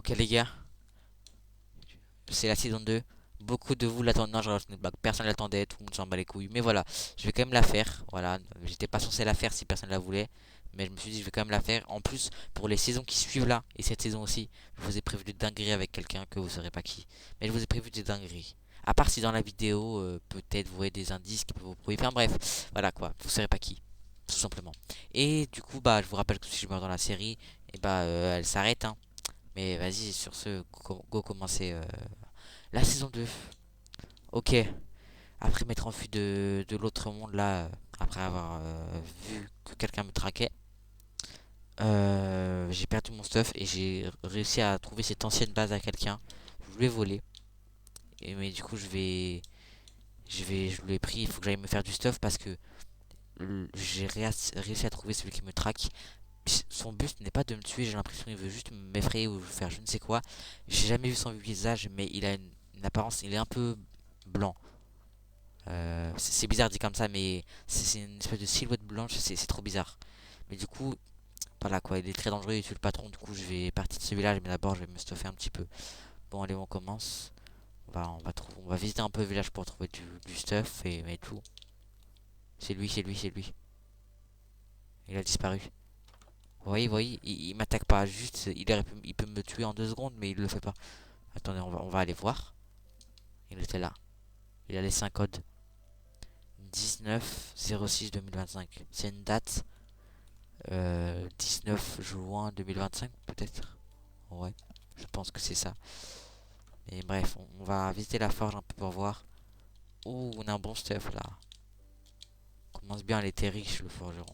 Ok les gars, c'est la saison 2. Beaucoup de vous l'attendent. Non, je rajoute une blague. Personne l'attendait, tout le monde s'en bat les couilles. Mais voilà, je vais quand même la faire. Voilà, j'étais pas censé la faire si personne la voulait. Mais je me suis dit, je vais quand même la faire. En plus, pour les saisons qui suivent là, et cette saison aussi, je vous ai prévu des dingueries avec quelqu'un que vous saurez pas qui. Mais je vous ai prévu des dingueries. À part si dans la vidéo, peut-être vous voyez des indices qui peuvent vous prouver. Enfin bref, voilà quoi, vous saurez pas qui. Tout simplement. Et du coup, bah, je vous rappelle que si je meurs dans la série, et bah, elle s'arrête, hein. Mais vas-y, sur ce, go commencer la saison 2. Ok, après m'être enfui de l'autre monde là, après avoir vu que quelqu'un me traquait, j'ai perdu mon stuff et j'ai réussi à trouver cette ancienne base à quelqu'un. Je l'ai volé. Mais du coup, je l'ai pris. Il faut que j'aille me faire du stuff parce que j'ai réussi à trouver celui qui me traque. Son but n'est pas de me tuer, j'ai l'impression qu'il veut juste m'effrayer ou faire je ne sais quoi. J'ai jamais vu son visage, mais il a une apparence, il est un peu blanc. C'est bizarre dit comme ça, mais c'est une espèce de silhouette blanche, c'est trop bizarre. Mais du coup, voilà quoi, il est très dangereux, il tue le patron, du coup je vais partir de ce village, mais d'abord je vais me stuffer un petit peu. Bon allez, on commence. On va visiter un peu le village pour trouver du stuff et tout. C'est lui. Il a disparu. Vous voyez, il m'attaque pas, juste il peut me tuer en 2 secondes, mais il le fait pas. Attendez, on va aller voir. Il était là. Il a laissé un code 19-06-2025. C'est une date 19 juin 2025 peut-être. Ouais, je pense que c'est ça. Et bref, on va visiter la forge un peu pour voir. Oh, on a un bon stuff là. On commence bien, elle était riche le forgeron.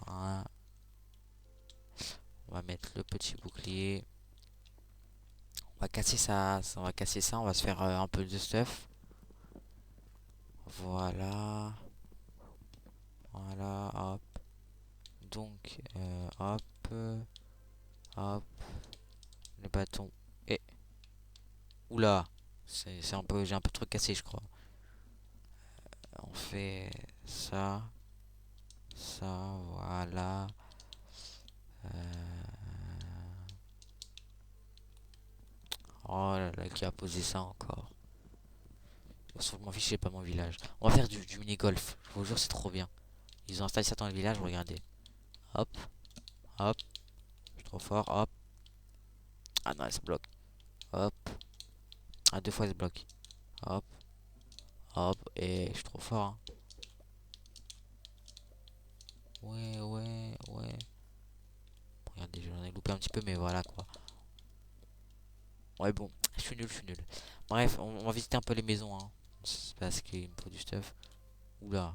Voilà. On va mettre le petit bouclier. On va casser ça, on va casser ça, on va se faire un peu de stuff. Voilà. Voilà, hop. Donc, hop, hop, le bâton. Et, oula, c'est un peu, j'ai un peu trop cassé, je crois. On fait ça, ça, voilà. Oh là là, qui a posé ça encore? Sauf que mon fichier, pas mon village. On va faire du mini-golf. Je vous jure, c'est trop bien. Ils ont installé ça dans le village, regardez. Hop, hop, je suis trop fort, hop. Ah non, elle se bloque. Hop. Ah, 2 fois, elle se bloque. Hop, hop, et je suis trop fort, hein. Ouais. Regardez, j'en ai loupé un petit peu, mais voilà quoi. Ouais, bon, je suis nul. Bref, on va visiter un peu les maisons, hein. C'est parce qu'il me faut du stuff. Oula,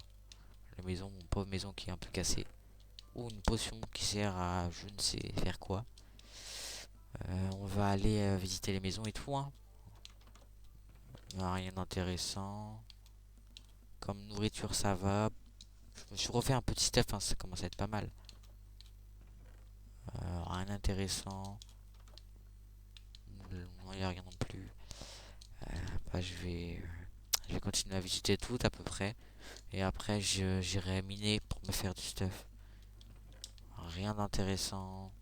la maison, mon pauvre maison qui est un peu cassée. Ou une potion qui sert à je ne sais faire quoi. On va aller visiter les maisons et tout, hein. Il n'y a rien d'intéressant. Comme nourriture, ça va. Je me suis refait un petit stuff, hein, ça commence à être pas mal. Rien d'intéressant. Non, il n'y a rien non plus. Bah, je vais continuer à visiter tout à peu près. Et après, j'irai miner pour me faire du stuff. Rien d'intéressant.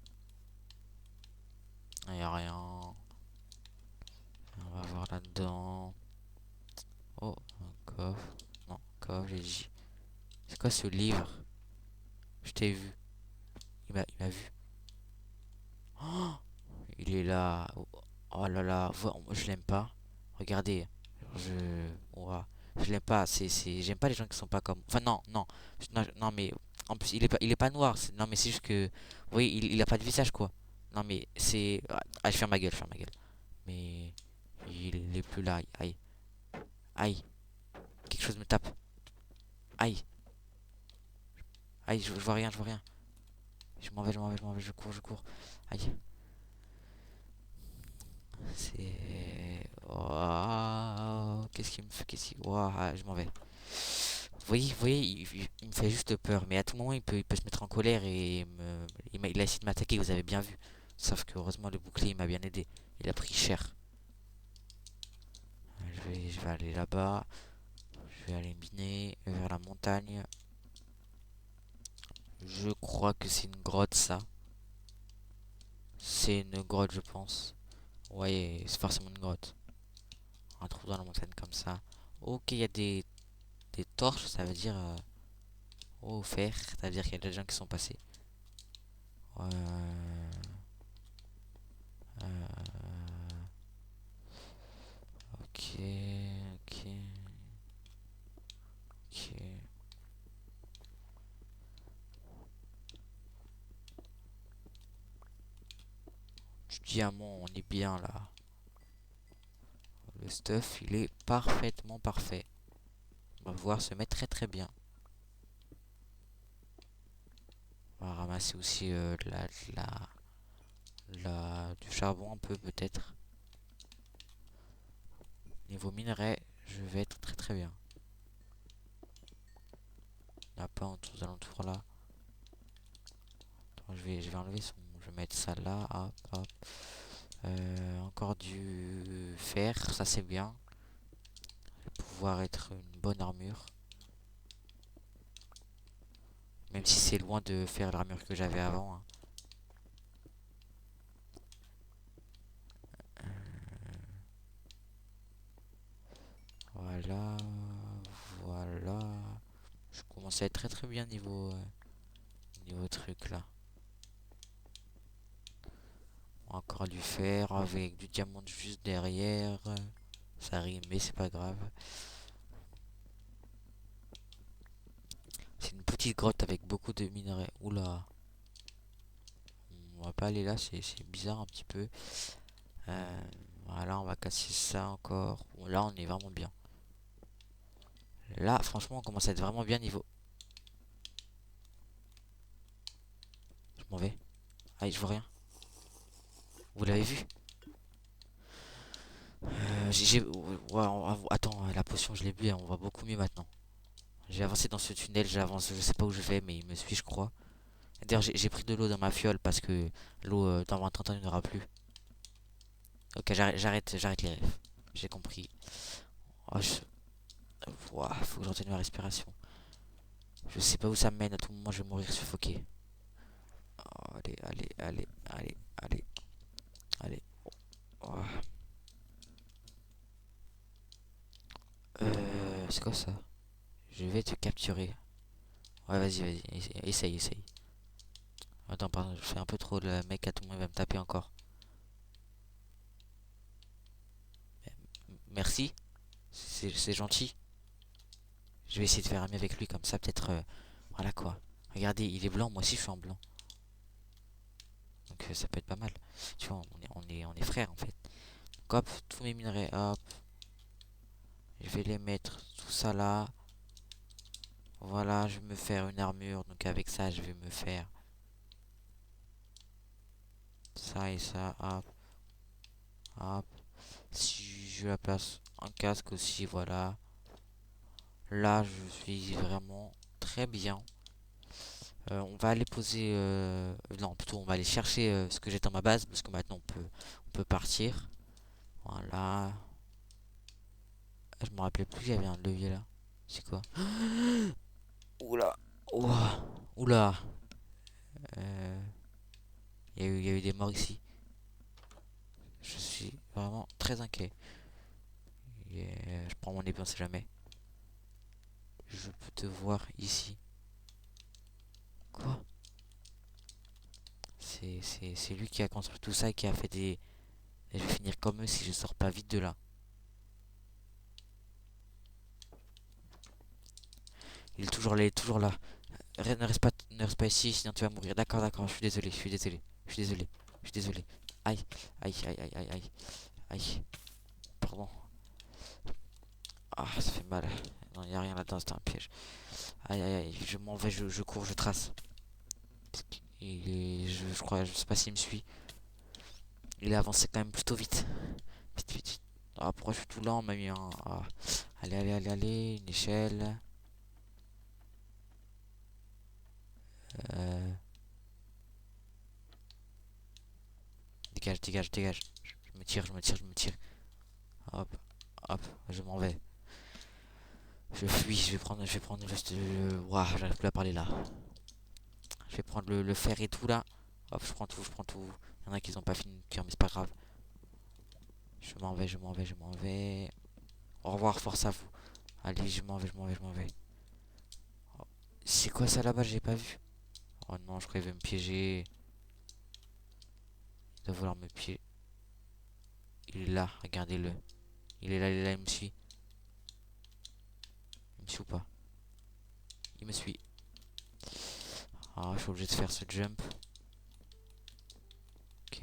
Il n'y a rien. On va voir là-dedans. Oh, un coffre. Non, coffre, j'ai dit. C'est quoi ce livre? Je t'ai vu. Il m'a vu. Oh, il est là. Oh, oh là là. Je l'aime pas. Regardez. Ouah. Je l'aime pas. J'aime pas les gens qui sont pas comme. Enfin, non. Non, mais. En plus, il est pas noir. Non, mais c'est juste que. Vous voyez, il a pas de visage, quoi. Non, mais c'est. Ah, je ferme ma gueule. Mais. Il est plus là. Aïe. Aïe. Quelque chose me tape. Aïe. Aïe, je vois rien, je vois rien. Je m'en vais, je cours. Aïe. C'est. Oh, qu'est-ce qu'il me fait? Oh, ah, je m'en vais. Vous voyez, il me fait juste peur. Mais à tout moment, il peut se mettre en colère et il a essayé de m'attaquer, vous avez bien vu. Sauf que heureusement, le bouclier il m'a bien aidé. Il a pris cher. Je vais aller là-bas. Je vais aller miner vers la montagne. Je crois que c'est une grotte, ça. C'est une grotte, je pense. Ouais, c'est forcément une grotte. Un trou dans la montagne comme ça. Ok, il y a des torches, ça veut dire... oh, fer, ça veut dire qu'il y a des gens qui sont passés. Ok, ok, ok. Du diamant, on est bien là. Le stuff, il est parfaitement parfait. On va pouvoir se mettre très très bien. On va ramasser aussi du charbon un peu peut-être. Niveau minerai, je vais être très très bien. Il n'y a pas aux alentours là. Attends, je vais enlever son. Je vais mettre ça là. Hop, hop. Encore du fer, ça c'est bien. Je vais pouvoir être une bonne armure. Même si c'est loin de faire l'armure que j'avais avant, hein. Voilà, voilà. Je commence à être très très bien niveau truc là. Encore du fer avec du diamant juste derrière. Ça rime, mais c'est pas grave. C'est une petite grotte avec beaucoup de minerais. Oula, on va pas aller là, c'est bizarre un petit peu. Euh, voilà, on va casser ça encore. Bon, là, on est vraiment bien. Là, franchement, on commence à être vraiment bien niveau. Je m'en vais. Aïe, je vois rien. Vous l'avez vu? Ouais, attends, la potion, je l'ai bu, hein, on va beaucoup mieux maintenant. J'ai avancé dans ce tunnel, j'avance, je sais pas où je vais, mais il me suit, je crois. D'ailleurs, j'ai pris de l'eau dans ma fiole parce que l'eau, dans 20 ans, il n'y en aura plus. Ok, j'arrête les rêves. J'ai compris. Oh, ouah, faut que je retienne ma respiration. Je sais pas où ça me mène, à tout moment, je vais mourir suffoqué. Oh, allez, allez, allez, allez, allez, allez. Oh. C'est quoi ça? Je vais te capturer. Ouais, vas-y, vas-y, essaye, essaye. Attends, pardon, je fais un peu trop le mec, à tout le monde va me taper encore. Merci, c'est gentil. Je vais essayer de faire ami avec lui, comme ça, peut-être. Voilà quoi. Regardez, il est blanc, moi aussi je suis en blanc. Donc ça peut être pas mal. Tu vois, on est frères en fait. Donc hop, tous mes minerais, hop. Je vais les mettre tout ça là. Voilà, je vais me faire une armure. Donc avec ça, je vais me faire ça et ça. Hop, hop. Si je la place un casque aussi, voilà. Là, je suis vraiment très bien. On va aller poser... non, plutôt on va aller chercher ce que j'ai dans ma base. Parce que maintenant on peut partir. Voilà. Je me rappelais plus, il y avait un levier là. C'est quoi? Oula. Ouah. Oula. Euh, il y a eu des morts ici. Je suis vraiment très inquiet. Je prends mon épée, on sait jamais. Je peux te voir ici. Quoi? C'est lui qui a construit tout ça et qui a fait des... Et je vais finir comme eux si je sors pas vite de là. Il est toujours là, il est toujours là. Ne reste pas ici, sinon tu vas mourir. D'accord, d'accord, je suis désolé, je suis désolé. Je suis désolé, je suis désolé. Aïe, aïe, aïe, aïe, aïe, aïe. Aïe, pardon. Ah, ça fait mal. Non, il n'y a rien là-dedans, c'était un piège. Aïe, aïe, aïe, je m'en vais, je cours, je trace. Je crois, je sais pas s'il me suit. Il a avancé quand même plutôt vite. Vite, vite, vite. Ah, pourquoi je suis tout lent, on m'a mis un... Ah. Allez, allez, allez, allez, une échelle. Euh, Dégage, dégage, dégage. Je me tire, je me tire, je me tire. Hop, hop, je m'en vais. Je fuis, je vais prendre juste... Ouah, j'arrive plus à parler là. Je vais prendre le fer et tout là. Hop, je prends tout, je prends tout. Il y en a qui ont pas fini de cuire, mais c'est pas grave. Je m'en vais, je m'en vais, je m'en vais. Au revoir, force à vous. Allez, je m'en vais, je m'en vais, je m'en vais. Oh, c'est quoi ça là-bas? J'ai pas vu. Oh non, je crois qu'il veut me piéger. Il doit vouloir me piéger. Il est là, regardez-le. Il est là, il est là, il me suit. Il me suit ou pas? Il me suit. Ah, je suis obligé de faire ce jump. Ok.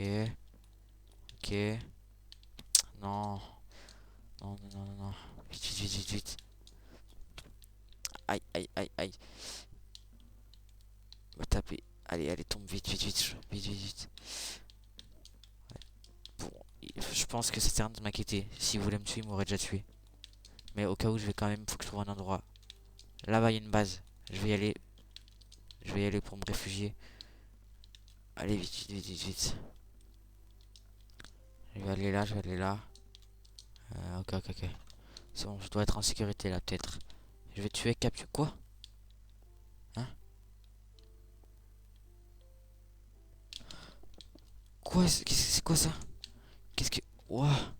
Ok. Non. Non, non, non, non, non. Vite, vite, vite, vite, vite. Aïe, aïe, aïe, aïe. Va taper. Allez, allez, tombe vite, vite, vite. Vite, vite, vite. Bon, je pense que ça sert à rien de m'inquiéter. Si vous voulez me tuer, il m'aurait déjà tué. Mais au cas où, je vais quand même. Faut que je trouve un endroit. Là-bas, il y a une base. Je vais y aller. Je vais y aller pour me réfugier. Allez, vite, vite, vite, vite, vite. Je vais aller là, je vais aller là. Ok, ok, ok. C'est bon, je dois être en sécurité là, peut-être. Je vais tuer Capture. Quoi? Hein? Quoi? C'est quoi ça? Qu'est-ce que. Ouah!